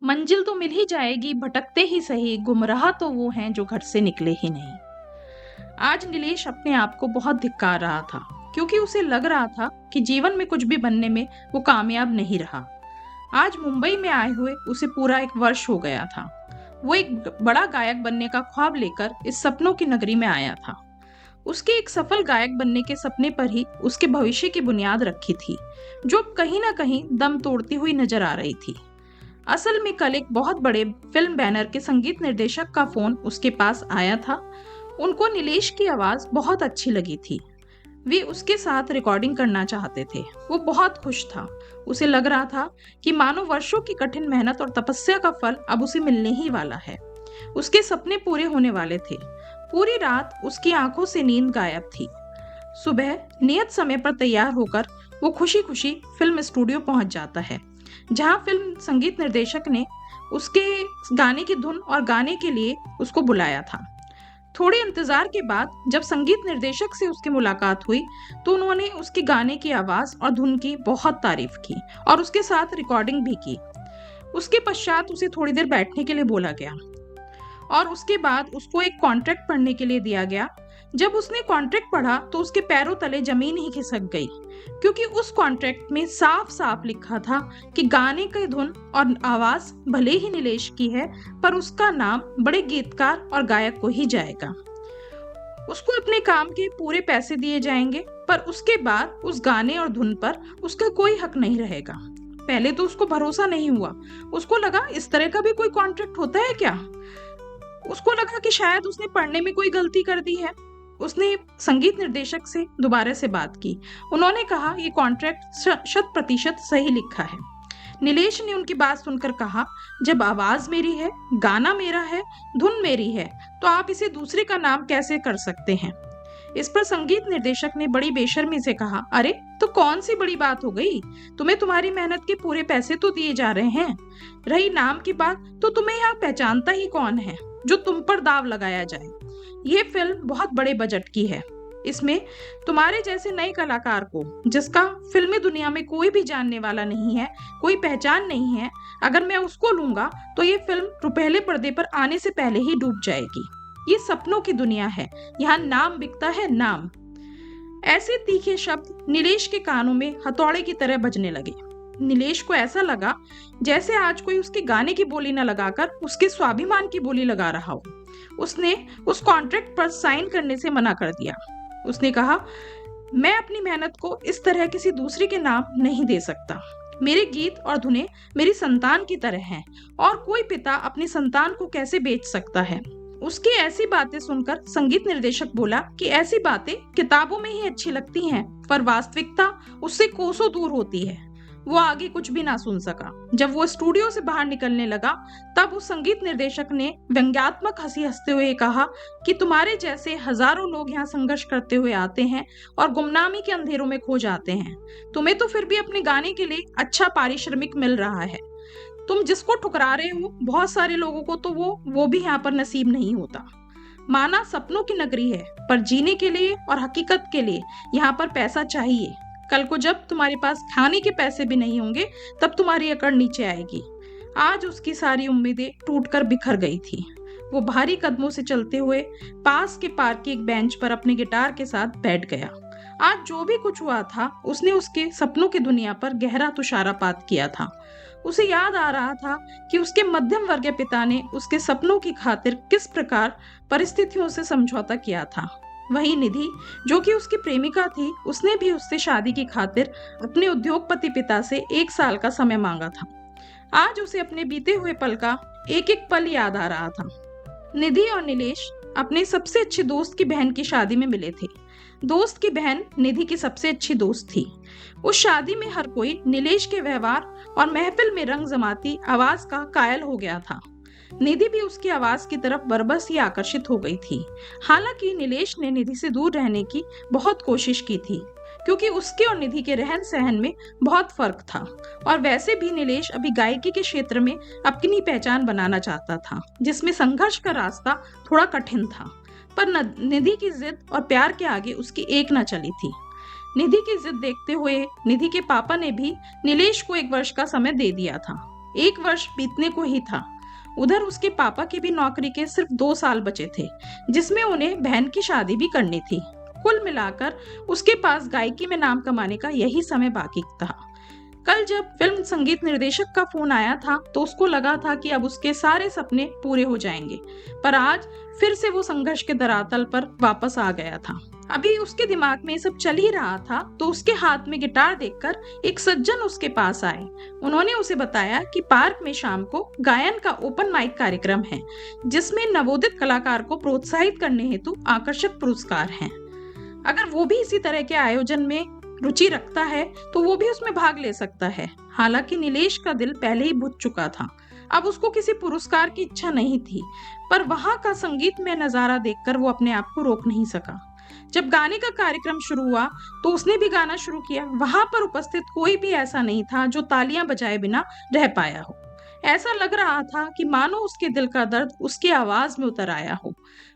मंजिल तो मिल ही जाएगी भटकते ही सही, गुमराह तो वो हैं जो घर से निकले ही नहीं। आज नीलेश अपने आप को बहुत धिक्कार रहा था, क्योंकि उसे लग रहा था कि जीवन में कुछ भी बनने में वो कामयाब नहीं रहा। आज मुंबई में आए हुए उसे पूरा 1 वर्ष हो गया था। वो एक बड़ा गायक बनने का ख्वाब लेकर इस सपनों की नगरी में आया था। उसके एक सफल गायक बनने के सपने पर ही उसके भविष्य की बुनियाद रखी थी, जो अब कहीं ना कहीं दम तोड़ती हुई नजर आ रही थी। असल में कल एक बहुत बड़े फिल्म बैनर के संगीत निर्देशक का फोन उसके पास आया था। उनको नीलेश की आवाज बहुत अच्छी लगी थी। वे उसके साथ रिकॉर्डिंग करना चाहते थे। वो बहुत खुश था। उसे लग रहा था कि मानो वर्षों की कठिन मेहनत और तपस्या का फल अब उसे मिलने ही वाला है। उसके सपने पूरे होने वाले थे। पूरी रात उसकी आंखों से नींद गायब थी। सुबह नियत समय पर तैयार होकर वो खुशी खुशी फिल्म स्टूडियो पहुंच जाता है, जहां फिल्म संगीत निर्देशक ने उसके गाने की धुन और गाने के लिए उसको बुलाया था। थोड़े इंतजार के बाद जब संगीत निर्देशक से उसकी मुलाकात हुई, तो उन्होंने उसके गाने की आवाज और धुन की बहुत तारीफ की और उसके साथ रिकॉर्डिंग भी की। उसके पश्चात उसे थोड़ी देर बैठने के लिए बोला गया और उसके बाद उसको एक कॉन्ट्रैक्ट पढ़ने के लिए दिया गया। जब उसने कॉन्ट्रैक्ट पढ़ा तो उसके पैरों तले जमीन ही खिसक गई, क्योंकि उस कॉन्ट्रैक्ट में साफ साफ लिखा था कि गाने की धुन और आवाज भले ही नीलेश की है, पर उसका नाम बड़े गीतकार और गायक को ही जाएगा। उसको अपने काम के पूरे पैसे दिए जाएंगे, पर उसके बाद उस गाने और धुन पर उसका कोई हक नहीं रहेगा। पहले तो उसको भरोसा नहीं हुआ। उसको लगा इस तरह का भी कोई कॉन्ट्रैक्ट होता है क्या। उसको लगा कि शायद उसने पढ़ने में कोई गलती कर दी है। उसने संगीत निर्देशक से दोबारा से बात की। उन्होंने कहा ये कॉन्ट्रैक्ट 100% सही लिखा है। नीलेश ने उनकी बात सुनकर कहा, जब आवाज मेरी है, गाना मेरा है, धुन मेरी है, तो आप इसे दूसरे का नाम कैसे कर सकते हैं। इस पर संगीत निर्देशक ने बड़ी बेशर्मी से कहा, अरे तो कौन सी बड़ी बात हो गई, तुम्हें तुम्हारी मेहनत के पूरे पैसे तो दिए जा रहे हैं। रही नाम की बात, तो तुम्हें यहाँ पहचानता ही कौन है जो तुम पर दाव लगाया जाए। ये फिल्म बहुत बड़े बजट की है। इसमें तुम्हारे जैसे नए कलाकार को, जिसका फिल्मी दुनिया में कोई भी जानने वाला नहीं है, कोई पहचान नहीं है, अगर मैं उसको लूंगा तो ये फिल्म पहले पर्दे पर आने से पहले ही डूब जाएगी। ये सपनों की दुनिया है, यहाँ नाम बिकता है, नाम। ऐसे तीखे शब्द नीलेश के कानों में हथौड़े की तरह बजने लगे। नीलेश को ऐसा लगा जैसे आज कोई उसके गाने की बोली न लगाकर उसके स्वाभिमान की बोली लगा रहा हो। उसने उस कॉन्ट्रैक्ट पर साइन करने से मना कर दिया। उसने कहा, मैं अपनी मेहनत को इस तरह किसी दूसरे के नाम नहीं दे सकता। मेरे गीत और धुनें मेरी संतान की तरह हैं, और कोई पिता अपनी संतान को कैसे बेच सकता है। उसकी ऐसी बातें सुनकर संगीत निर्देशक बोला कि ऐसी बातें किताबों में ही अच्छी लगती हैं, पर वास्तविकता उससे कोसों दूर होती है। वो आगे कुछ भी ना सुन सका। जब वो स्टूडियो से बाहर निकलने लगा, तब उस संगीत निर्देशक ने व्यंग्यात्मक हंसी हंसते हुए कहा कि तुम्हारे जैसे हजारों लोग यहाँ संघर्ष करते हुए आते हैं और गुमनामी के अंधेरों में खो जाते हैं। तुम्हें तो फिर भी अपने गाने के लिए अच्छा पारिश्रमिक मिल रहा है। तुम जिसको ठुकरा रहे हो, बहुत सारे लोगों को तो वो भी यहाँ पर नसीब नहीं होता। माना सपनों की नगरी है, पर जीने के लिए और हकीकत के लिए यहाँ पर पैसा चाहिए। कल को जब तुम्हारे पास खाने के पैसे भी नहीं होंगे, तब तुम्हारी अकड़ नीचे आएगी। आज उसकी सारी उम्मीदें टूटकर बिखर गई थी। वो भारी कदमों से चलते हुए पास के पार्क की एक बेंच पर अपने गिटार के साथ बैठ गया। आज जो भी कुछ हुआ था, उसने उसके सपनों की दुनिया पर गहरा तुषारपात किया था। उसे याद आ रहा था कि उसके मध्यम वर्गीय पिता ने उसके सपनों की खातिर किस प्रकार परिस्थितियों से समझौता किया था। वही निधि, जो कि उसकी प्रेमिका थी, उसने भी उससे शादी की खातिर अपने उद्योगपति पिता से 1 साल का समय मांगा था। आज उसे अपने बीते हुए पल का एक एक पल याद आ रहा था। निधि और नीलेश अपने सबसे अच्छे दोस्त की बहन की शादी में मिले थे। दोस्त की बहन निधि की सबसे अच्छी दोस्त थी। उस शादी में हर कोई नीलेश के व्यवहार और महफिल में रंग जमाती आवाज का कायल हो गया था। निधि भी उसकी आवाज की तरफ बरबस ही आकर्षित हो गई थी। हालांकि नीलेश ने निधि से दूर रहने की बहुत कोशिश की थी, क्योंकि उसके और निधि के रहन सहन में बहुत फर्क था, और वैसे भी नीलेश अभी गायकी के क्षेत्र में अपनी पहचान बनाना चाहता था, जिसमें संघर्ष का रास्ता थोड़ा कठिन था। पर निधि की जिद और प्यार के आगे उसकी एक न चली थी। निधि की जिद देखते हुए निधि के पापा ने भी नीलेश को 1 वर्ष का समय दे दिया था। 1 वर्ष बीतने को ही था। उधर उसके पापा की भी नौकरी के सिर्फ 2 साल बचे थे, जिसमें उन्हें बहन की शादी भी करनी थी। कुल मिलाकर उसके पास गायकी में नाम कमाने का यही समय बाकी था। कल जब फिल्म संगीत निर्देशक का फोन आया था तो उसको लगा था कि अब उसके सारे सपने पूरे हो जाएंगे, पर आज फिर से वो संघर्ष के धरातल पर वापस आ गया था। अभी उसके दिमाग में ये सब चल ही रहा था तो उसके हाथ में गिटार देखकर एक सज्जन उसके पास आए। उन्होंने उसे बताया कि पार्क में शाम को गायन का ओपन माइक कार्यक्रम है, जिसमें नवोदित कलाकार को प्रोत्साहित करने हेतु आकर्षक पुरस्कार हैं। अगर वो भी इसी तरह के आयोजन में रुचि रखता है तो वो भी उसमें भाग ले सकता है। हालांकि नीलेश का दिल पहले ही बुझ चुका था। अब उसको किसी पुरस्कार की इच्छा नहीं थी, पर वहां का संगीत में नजारा देखकर वो अपने आप को रोक नहीं सका। जब गाने का कार्यक्रम शुरू हुआ तो उसने भी गाना शुरू किया। वहां पर उपस्थित कोई भी ऐसा नहीं था जो तालियां बजाए बिना रह पाया हो। ऐसा लग रहा था कि मानो उसके दिल का दर्द उसकी आवाज में उतर आया हो।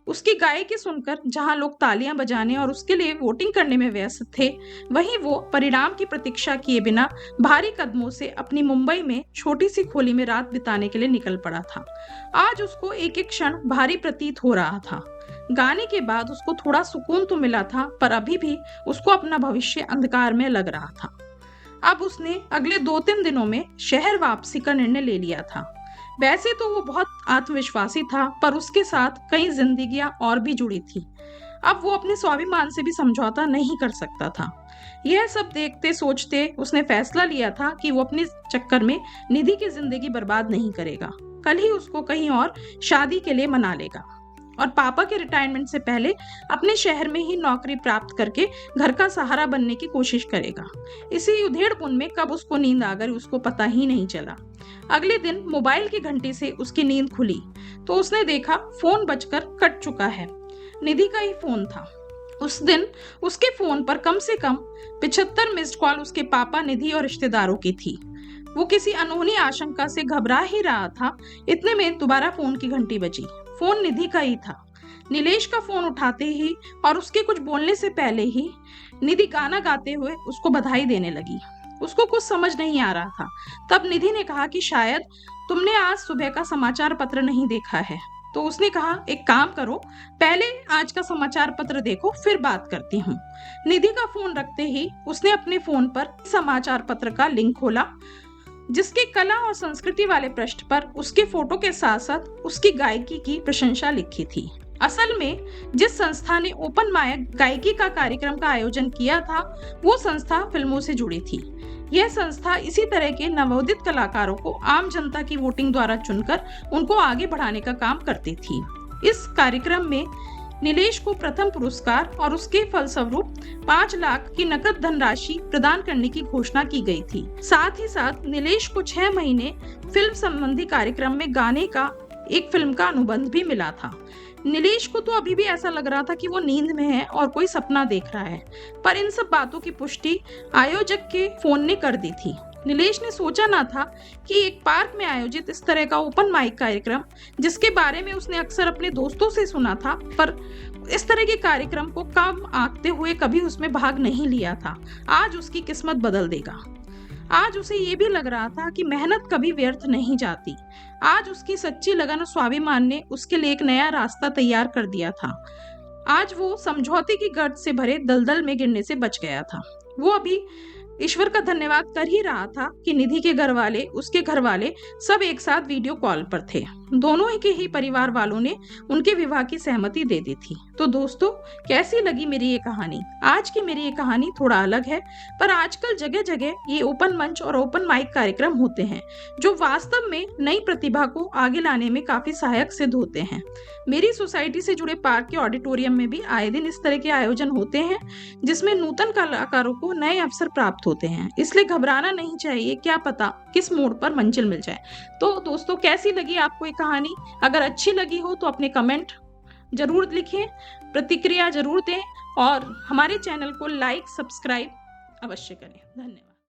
उसकी गायकी सुनकर जहां लोग तालियां बजाने और उसके लिए वोटिंग करने में व्यस्त थे, वहीं वो परिणाम की प्रतीक्षा किए बिना भारी कदमों से अपनी मुंबई में छोटी सी खोली में रात बिताने के लिए निकल पड़ा था। आज उसको एक एक क्षण भारी प्रतीत हो रहा था। गाने के बाद उसको थोड़ा सुकून तो मिला था, पर अभी भी उसको अपना भविष्य अंधकार में लग रहा था। अब उसने अगले 2-3 दिनों में शहर वापसी का निर्णय ले लिया था। वैसे तो वो बहुत आत्मविश्वासी था, पर उसके साथ कई जिंदगियां और भी जुड़ी थी। अब वो अपने स्वाभिमान से भी समझौता नहीं कर सकता था। यह सब देखते सोचते उसने फैसला लिया था कि वो अपने चक्कर में निधि की जिंदगी बर्बाद नहीं करेगा। कल ही उसको कहीं और शादी के लिए मना लेगा और पापा के रिटायरमेंट से पहले अपने शहर में ही नौकरी प्राप्त करके घर का सहारा बनने की कोशिश करेगा। इसी उधेड़पुन में कब उसको नींद आ गई उसको पता ही नहीं चला। अगले दिन मोबाइल की घंटी से उसकी नींद खुली तो उसने देखा फोन बजकर कट चुका है। निधि का ही फोन था। उस दिन उसके फोन पर कम से कम 75 मिस्ड कॉल उसके पापा, निधि और रिश्तेदारों की थी। वो किसी अनहोनी आशंका से घबरा ही रहा था। इतने में दोबारा फोन की घंटी बजी। फोन निधि का ही था। नीलेश का फोन उठाते ही और उसके कुछ बोलने से पहले ही निधि गाना गाते हुए उसको बधाई देने लगी। उसको कुछ समझ नहीं आ रहा था। तब निधि ने कहा कि शायद तुमने आज सुबह का समाचार पत्र नहीं देखा है। तो उसने कहा, एक काम करो, पहले आज का समाचार पत्र देखो, फिर बात करती हूँ। निधि का फोन रखते ही उसने अपने फोन पर समाचार पत्र का लिंक खोला, जिसके कला और संस्कृति वाले पृष्ठ पर उसके फोटो के साथ साथ उसकी गायकी की प्रशंसा लिखी थी। असल में जिस संस्था ने ओपन माइक गायकी का कार्यक्रम का आयोजन किया था, वो संस्था फिल्मों से जुड़ी थी। यह संस्था इसी तरह के नवोदित कलाकारों को आम जनता की वोटिंग द्वारा चुनकर उनको आगे बढ़ाने का काम करती थी। इस कार्यक्रम में नीलेश को प्रथम पुरस्कार और उसके फलस्वरूप 5 लाख की नकद धनराशि प्रदान करने की घोषणा की गई थी। साथ ही साथ नीलेश को 6 महीने फिल्म संबंधी कार्यक्रम में गाने का एक फिल्म का अनुबंध भी मिला था। नीलेश को तो अभी भी ऐसा लग रहा था कि वो नींद में है और कोई सपना देख रहा है, पर इन सब बातों की पुष्टि आयोजक के फोन ने कर दी थी। नीलेश ने सोचा ना था कि एक पार्क में आयोजित इस तरह का ओपन माइक कार्यक्रम, जिसके बारे में उसने अक्सर अपने दोस्तों से सुना था, पर इस तरह के कार्यक्रम को कम आंकते हुए कभी उसमें भाग नहीं लिया था, आज उसकी किस्मत बदल देगा। आज उसे ये भी लग रहा था कि मेहनत कभी व्यर्थ नहीं जाती। आज उसकी सच्ची लगन और स्वाभिमान ने उसके लिए एक नया रास्ता तैयार कर दिया था। आज वो समझौते की गर्त से भरे दलदल में गिरने से बच गया था। वो अभी ईश्वर का धन्यवाद कर ही रहा था कि निधि के घर वाले, उसके घर वाले सब एक साथ वीडियो कॉल पर थे। दोनों के ही परिवार वालों ने उनके विवाह की सहमति दे दी थी। तो दोस्तों, कैसी लगी मेरी ये कहानी? आज की मेरी ये कहानी थोड़ा अलग है, पर आजकल जगह जगह ये ओपन मंच और ओपन माइक कार्यक्रम होते हैं, जो वास्तव में नई प्रतिभा को आगे लाने में काफी सहायक सिद्ध होते हैं। मेरी सोसाइटी से जुड़े पार्क के ऑडिटोरियम में भी आए दिन इस तरह के आयोजन होते हैं, जिसमें नूतन कलाकारों को नए अवसर प्राप्त होते हैं। इसलिए घबराना नहीं चाहिए, क्या पता किस मोड़ पर मंजिल मिल जाए। तो दोस्तों, कैसी लगी आपको ये कहानी? अगर अच्छी लगी हो तो अपने कमेंट जरूर लिखें, प्रतिक्रिया जरूर दें और हमारे चैनल को लाइक, सब्सक्राइब अवश्य करें। धन्यवाद।